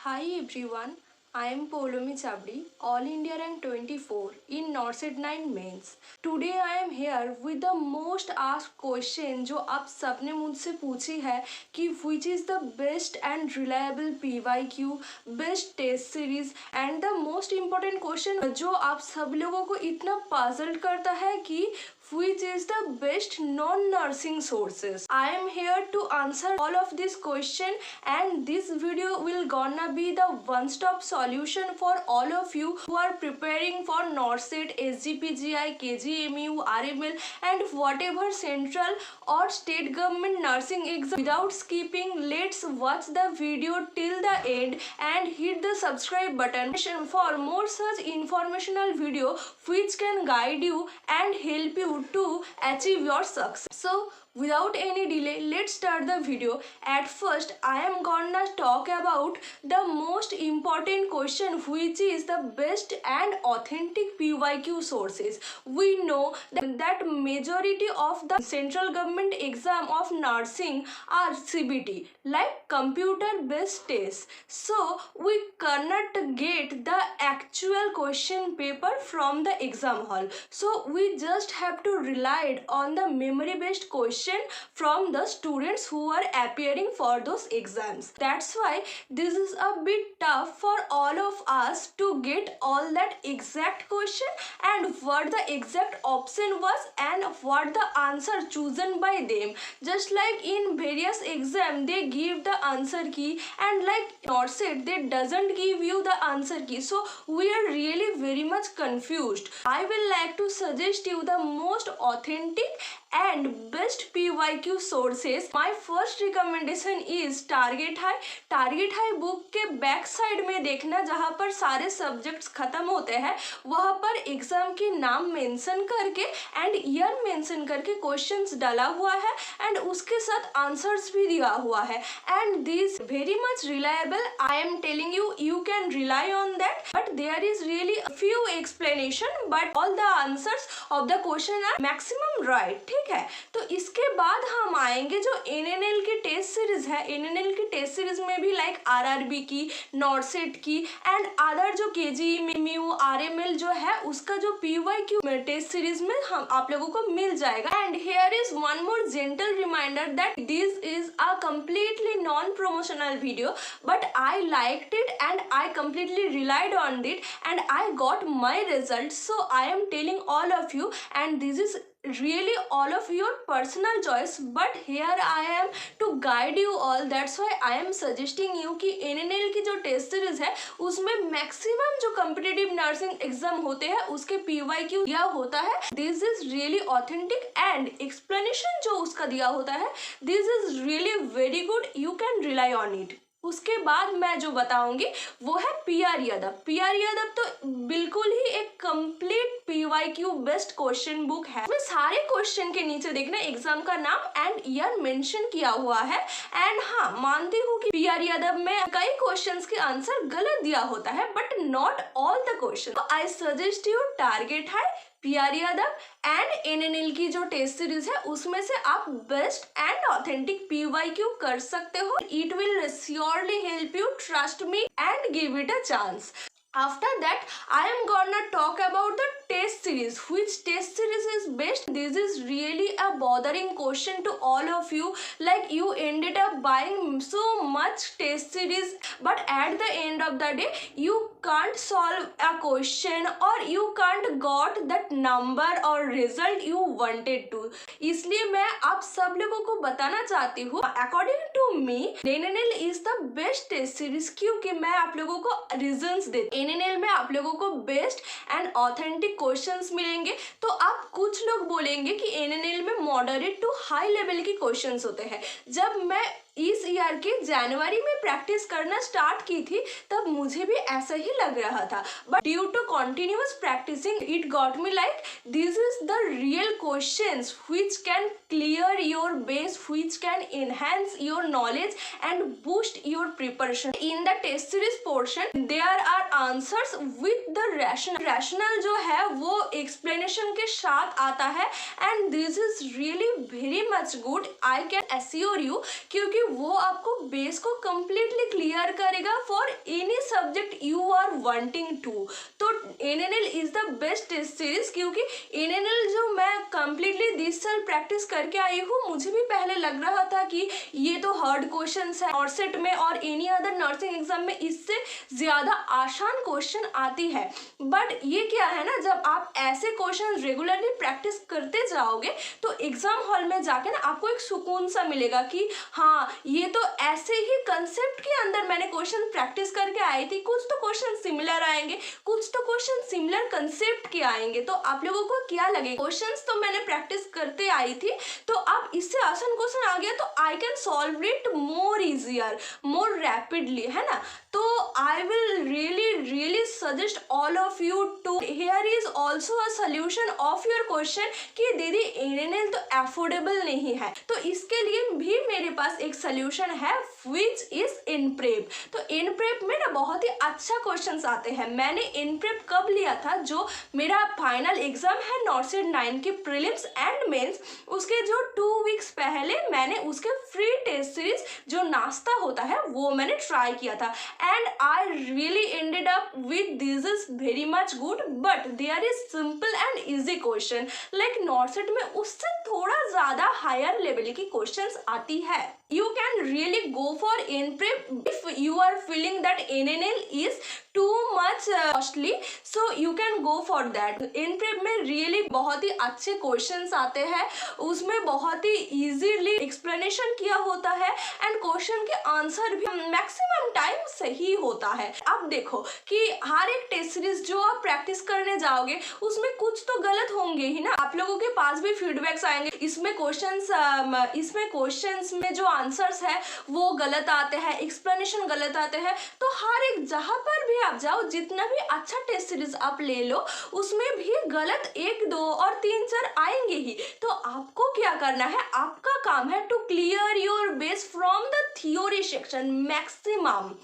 Hi everyone, I am Poulomi Chabdi, All India Rank 24 in NORCET 9 Mains. Today I am here with the most asked question जो आप सबने मुझसे पूछी है कि which is the best and reliable PYQ, best test series and the most important question जो आप सब लोगों को इतना puzzled करता है कि which is the best non-nursing sources. I am here to answer all of this question and this video will gonna be the one-stop solution for all of you who are preparing for NORCET, SGPGI, KGMU, RML and whatever central or state government nursing exam. Without skipping, let's watch the video till the end and hit the subscribe button for more such informational video which can guide you and help you to achieve your success. So without any delay, let's start the video. At first, I am gonna talk about the most important question, which is the best and authentic PYQ sources. We know that majority of the central government exam of nursing are CBT, like computer based tests. So we cannot get the actual question paper from the exam hall. So we just have to rely on the memory based question from the students who are appearing for those exams. That's why this is a bit tough for all of us to get all that exact question and what the exact option was and what the answer chosen by them. Just like in various exam they give the answer key, and like NORCET they doesn't give you the answer key, so we are really very much confused. I will like to suggest you the most authentic and best PYQ sources. My first recommendation is Target High. Target High book के back side में देखना, जहाँ पर सारे subjects खत्म होते हैं वहाँ पर एग्जाम के नाम मेंशन करके एंड ईयर मेंशन करके क्वेश्चंस डाला हुआ है एंड उसके साथ आंसर्स भी दिया हुआ है and this very much reliable. I am telling you, you can rely on that, but there is really a few explanation but all the answers of the question are maximum right. ठीक है, तो इसके बाद हम आएंगे जो NNL की test series है. NNL की टेस्ट सीरीज में भी लाइक RRB की, नॉर्सेट की एंड अदर जो KGMU, RML जो है उसका जो PYQ टेस्ट सीरीज में हम आप लोगों को मिल जाएगा. And here is one more gentle reminder that this is a completely non-promotional video, but I liked it and I completely relied on it and I got my results, so I am telling all of you, and this is really all of your personal choice, but here I am to guide you all. That's why I am suggesting you कि NNL की जो test series है उसमें maximum जो competitive nursing exam होते हैं उसके PYQ दिया होता है. This is really authentic and explanation जो उसका दिया होता है this is really very good. You can rely on it. उसके बाद मैं जो बताऊंगी वो है PR यादव. PR यादव तो बिल्कुल ही एक complete PYQ best question book है. इसमें सारे क्वेश्चन के नीचे देखना एग्जाम का नाम एंड ईयर मेंशन किया हुआ है. एंड हाँ, मानती हूँ कि PR यादव में कई क्वेश्चंस के आंसर गलत दिया होता है, but not all the question. I suggest you target high, PR Yadav and NNL की जो टेस्ट सीरीज है उसमें से आप बेस्ट एंड ऑथेंटिक PYQ कर सकते हो. It will surely help you, trust me and give it a chance. After that, I am gonna talk about the test series. Which test series is best? This is really a bothering question to all of you. Like you ended up buying so much test series, but at the end of the day, you can't solve a question or you can't got that number or result you wanted to. इसलिए मैं आप सब लोगों को बताना चाहती हूँ, according to me, NNL is the best test series. क्योंकि मैं आप लोगों को reasons देती हूँ. NNL में आप लोगों को बेस्ट एंड ऑथेंटिक क्वेश्चंस मिलेंगे. तो आप कुछ लोग बोलेंगे कि NNL में मॉडरेट टू हाई लेवल की क्वेश्चंस होते हैं. जब मैं इस ईयर के जनवरी में प्रैक्टिस करना स्टार्ट की थी तब मुझे भी ऐसा ही लग रहा था, but due to continuous practicing it got me like this is the real questions which can clear your base, which can enhance your knowledge and boost your preparation. In the test series portion there are answers with the rational जो है वो explanation के साथ आता है and this is really very much good. I can assure you, क्योंकि वो आपको बेस को कम्प्लीटली क्लियर करेगा for any subject you are wanting to. तो NNL is the best test series, क्योंकि NNL जो मैं कम्प्लीटली 10 साल प्रैक्टिस करके आई हूँ, मुझे भी पहले लग रहा था कि ये तो हार्ड क्वेश्चन है, नॉर्सेट में और एनी अदर नर्सिंग एग्जाम में इससे ज़्यादा आसान क्वेश्चन आती है। बट ये क्या है ना, जब आप ऐसे क्वेश्चन रेगुलरली प्रैक्टिस करते जाओगे तो एग्जाम हॉल में जाके ना आपको एक सुकून सा मिलेगा कि हाँ, ये तो ऐसे ही कंसेप्ट के अंदर मैंने क्वेश्चन प्रैक्टिस करके आई थी। कुछ तो क्वेश्चन सिमिलर आएंगे, कुछ तो क्वेश्चन सिमिलर कंसेप्ट के आएंगे। तो आप लोगों को क्या लगे, क्वेश्चंस तो मैंने प्रैक्टिस करते आई थी, तो अब इससे आसान क्वेश्चन आ गया तो I can solve it more easier, more rapidly, है ना। तो I will really suggest all of you to, here is also a solution of your question कि दीदी NNL तो अफोर्डेबल नहीं है, तो इसके लिए भी मेरे पास एक सोल्यूशन है विच इज इनप्रेप। तो इनप्रेप में ना बहुत ही अच्छा क्वेश्चंस आते हैं। मैंने इनप्रेप कब लिया था, जो मेरा फाइनल एग्जाम है नॉर्सेट 9 के प्रीलिम्स एंड मेंस, उसके जो 2 वीक्स पहले मैंने उसके फ्री टेस्ट सीरीज जो नाश्ता होता है वो मैंने ट्राई किया था, and I really ended up with this is very much good. But there is simple and easy question, like NORCET में उससे थोड़ा ज्यादा हायर लेवल की क्वेश्चंस आती है। You can really go for InPrep if you are feeling that NNL is too much costly, so you can go for that. InPrep में really बहुत ही अच्छे क्वेश्चंस आते हैं, उसमें बहुत ही इजीली एक्सप्लेनेशन किया होता है एंड क्वेश्चन के आंसर भी मैक्सिमम टाइम सही होता है। अब देखो कि हर एक टेस्ट सीरीज जो आप प्रैक्टिस करने जाओगे उसमें कुछ तो गलत होंगे ही ना, आप लोगों के पास भी फीडबैक्स आएंगे, इसमें क्वेश्चंस में जो आंसर्स है वो गलत आते हैं, एक्सप्लेनेशन गलत आते हैं। तो हर एक जहां पर भी आप जाओ, जितना भी अच्छा टेस्ट सीरीज आप ले लो, उसमें भी गलत 1, 2 और 3, 4 आएंगे ही। तो आपको क्या करना है, आपका काम है to clear your base from the theory section. Maximum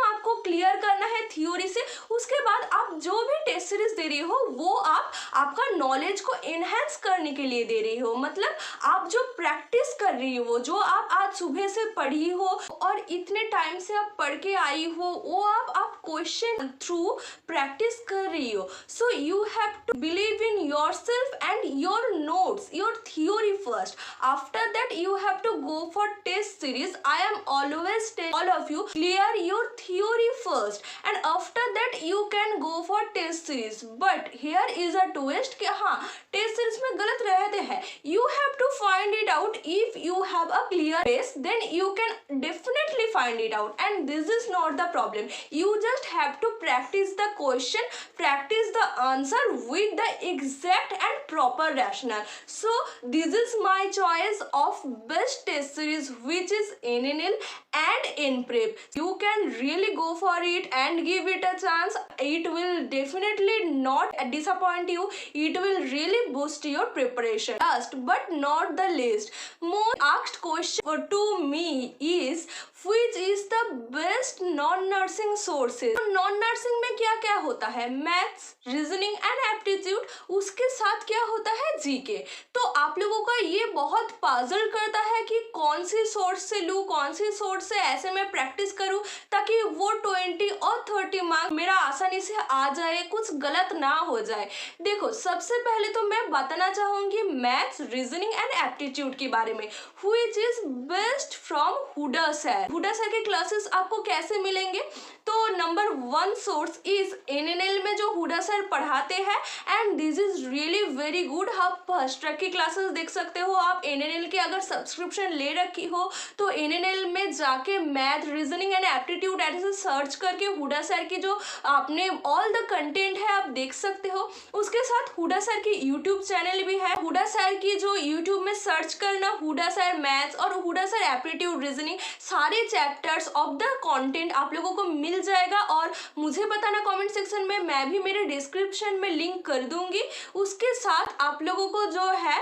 आपको क्लियर करना है थ्योरी से। उसके बाद आप जो भी टेस्ट सीरीज दे रही हो वो आप आपका नॉलेज को एनहेंस करने के लिए दे रही हो, मतलब आप जो प्रैक्टिस कर रही हो, जो आप आज सुबह से पढ़ी हो और इतने टाइम से आप पढ़ के आई हो, वो आप क्वेश्चन थ्रू प्रैक्टिस कर रही हो। So you have to believe in yourself and your notes, your theory first. After that you have to go for test series. I am always tell all of you clear your theory first and after that you can go for test series. But here is a twist कि हाँ, test series में गलत रहते हैं। You have to find it out. If you have a clear base, then you can definitely find it out, and this is not the problem. You just have to practice the question, practice the answer with the exact and proper rationale. So this is my choice of best test series, which is NNL and InPrep. You can really go for it and give it a chance. It will definitely not disappoint you. It will really boost your preparation. Last but not the least, more asked question to me is which is the best non-nursing sources. non-nursing में क्या क्या होता है, maths, reasoning and aptitude, उसके साथ क्या होता है जीके। तो आप लोगों का ये बहुत पजल करता है कि कौन सी सोर्स से लूँ, कौन सी सोर्स से ऐसे मैं प्रैक्टिस करूँ ताकि वो 20 और 30 मार्क्स मेरा आसानी से आ जाए, कुछ गलत ना हो जाए। देखो, सबसे पहले तो मैं बताना चाहूँगी मैथ्स, रीजनिंग एंड एप्टीट्यूड के बारे में, which is best from Hooda sir. Hooda sir के क्लासेस आपको कैसे मिलेंगे? तो नंबर 1 सोर्स इज NNL में जो हुडा सर पढ़ाते हैं, and this is really very good. आप फर्स्ट ट्रैक की क्लासेस देख सकते हो। आप NNL के अगर सब्सक्रिप्शन ले रखी हो तो NNL में जाके मैथ, रीजनिंग एंड एप्टीट्यूड ऐसे सर्च करके हुडा सर की जो आपने ऑल द कंटेंट है आप देख सकते हो। उसके साथ हुडा सर की यूट्यूब चैनल भी है। हुडा सर की जो यूट्यूब में सर्च करना हुडा सर मैथ्स और हुडा सर एप्टीट्यूड, रीजनिंग, सारे चैप्टर्स ऑफ द कंटेंट आप लोगों को मिल जाएगा और मुझे बताना कमेंट सेक्शन में, मैं भी मेरे डिस्क्रिप्शन में लिंक कर दूंगी। उसके साथ आप लोगों को जो है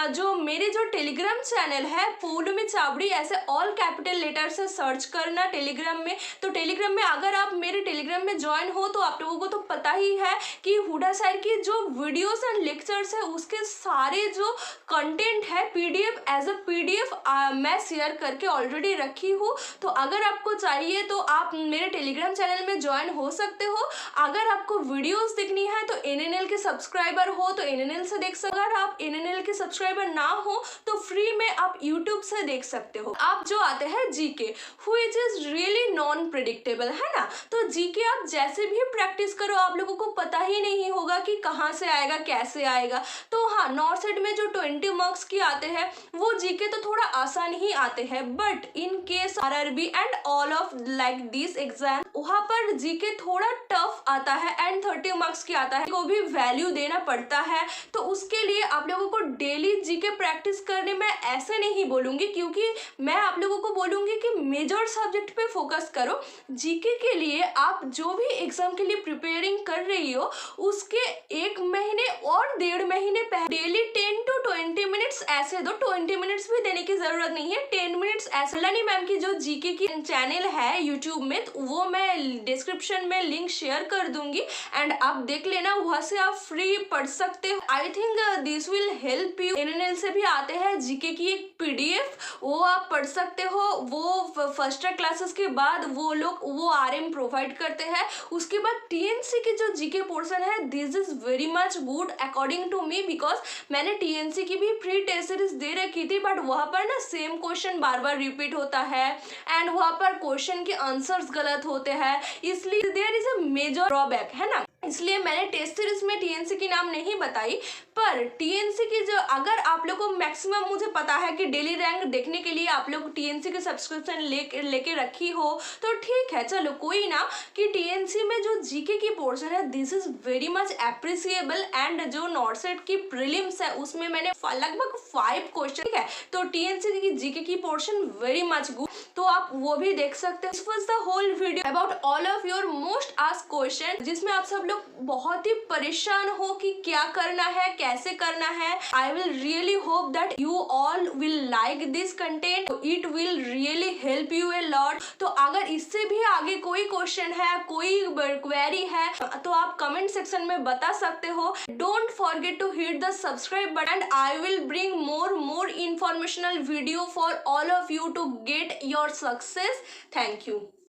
जो मेरे जो टेलीग्राम चैनल है पौलुमी चाबड़ी, ऐसे ऑल कैपिटल लेटर से सर्च करना टेलीग्राम में। तो टेलीग्राम में अगर आप मेरे टेलीग्राम में ज्वाइन हो तो आप लोगों को तो पता ही है कि हुडा सर की जो वीडियोस एंड लेक्चर्स है उसके सारे जो कंटेंट है पीडीएफ एज अ पीडीएफ मैं शेयर करके ऑलरेडी रखी हूँ। तो अगर आपको चाहिए तो आप मेरे टेलीग्राम चैनल में ज्वाइन हो सकते हो। अगर आपको वीडियोस देखनी है तो NNL के सब्सक्राइबर हो तो NNL से देख सकते हो। अगर आप NNL के सब्सक्राइबर ना हो तो फ्री में आप यूट्यूब से देख सकते हो। आप जो आते हैं GK which is really non predictable, है ना। तो जीके आप जैसे भी प्रैक्टिस करो आप लोगों को पता ही नहीं होगा कि कहाँ से आएगा कैसे आएगा। तो हाँ, नॉर्थ साइड में जो 20 मार्क्स की आते हैं वो जीके तो थोड़ा आसान ही आते हैं, but in case RRB and all of like this exam वहाँ पर जीके थोड़ा टफ आता है एंड 30 मार्क्स की आता है, को भी वैल्यू देना पड़ता है। तो उसके लिए आप लोगों को डेली जीके प्रैक्टिस करने में ऐसे नहीं बोलूँगी, क्योंकि मैं आप लोगों को बोलूँगी कि मेजर सब्जेक्ट पे फोकस करो। जीके के लिए आप जो भी एग्जाम के लिए प्रिपेयरिंग कर रही हो उसके 1 महीने और 1.5 महीने पहले डेली 10 to 20 मिनट्स ऐसे दो। 20 मिनट्स भी देने की जरूरत नहीं है, 10 मिनट्स ऐसे। लनी मैम की जो जीके की चैनल है यूट्यूब में वो मैं डिस्क्रिप्शन में लिंक शेयर कर दूंगी एंड आप देख लेना, वहां से आप फ्री पढ़ सकते हो। I think this will help you. NNL से भी आते हैं जीके की एक PDF, वो आप पढ़ सकते हो। वो फर्स्ट क्लासेस के बाद वो लोग वो RM प्रोवाइड करते हैं। उसके बाद TNC की जो जीके पोर्शन है this is very much good according to me, because मैंने TNC की भी फ्री टेस्ट सीरीज दे रखी थी, बट वहाँ पर ना सेम क्वेश्चन बार बार रिपीट होता है एंड वहाँ पर क्वेश्चन के आंसर्स गलत होते हैं, इसलिए there is a major drawback, है ना। इसलिए मैंने टेस्ट सीरीज में TNC की नाम नहीं बताई, पर TNC की जो अगर आप लोग को मैक्सिमम मुझे पता है कि डेली रैंक देखने के लिए आप लोग TNC की सब्सक्रिप्शन लेके रखी हो तो ठीक है, चलो कोई ना। कि TNC में जो जीके की पोर्शन है this is very much appreciable and जो नॉर्थ साइड की प्रीलिम्स है उसमें मैंने लगभग 5 क्वेश्चन, ठीक है। तो TNC की जीके की पोर्शन वेरी मच गुड, तो आप वो भी देख सकते हैं। This was the whole video about all of your most asked question, जिसमें आप सब लोग बहुत ही परेशान हो कि क्या करना है कैसे करना है। आई will really hope that you all will like this content, it will really help U a lot. तो अगर इससे भी आगे कोई क्वेश्चन है, कोई क्वेरी है तो आप कमेंट सेक्शन में बता सकते हो। Don't forget to hit the subscribe button and I will bring more informational video for all of you to get your success. Thank you.